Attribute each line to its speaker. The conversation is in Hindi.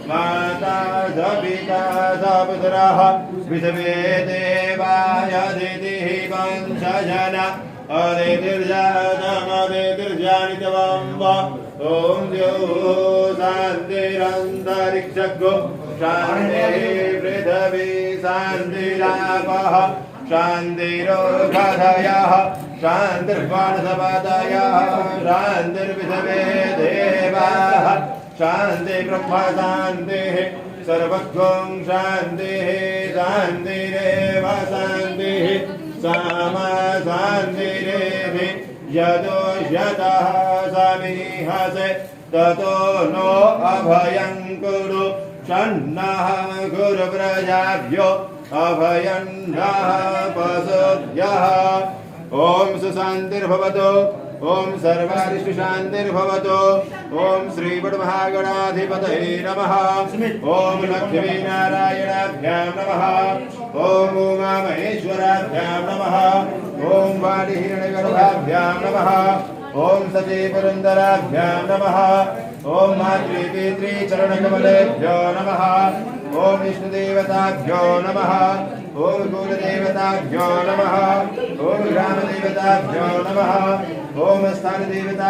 Speaker 1: माता पिता सपुत्रः विषमे देवाय दितिः वंशजना अदितिर्जातमदितिर्जानितवं ॐ द्यौः शान्तिरन्तरिक्षगो शान्तिः पृथिवी शान्तिरापः शान्तिरोषधयः शान्तिर्वनस्पतयः शान्तिर्विषमे देवाः शान्ति ब्रह्म शान्तिः सर्वगं शान्तिः शान्तिरेव शान्तिः सामा शान्तिरेधि यतो यतः समीहसे ततो नो अभयं कुरु षण्णः कुरु प्रजाभ्यो अभयं नः पशुभ्यः ॐ सुशान्तिर्भवतु ओम सर्वारिष्ट शांतिर्भवतु ओम श्री वडमहागणाधिपतये नमः ओम लक्ष्मी नारायणाभ्यां नमः ओम उमा महेश्वराभ्यां नमः ओम वाणीहिरण्यगर्भाभ्यां नमः ओम सती पुरंदराभ्यां नमः ओम मातृ पितृ चरणकमलेभ्यो नमः ओम विष्णुदेवताभ्यो नमः ओम कुलदेवताभ्यो नमः ओम ग्रामदेवताभ्यो नमः ओम स्थानदेवता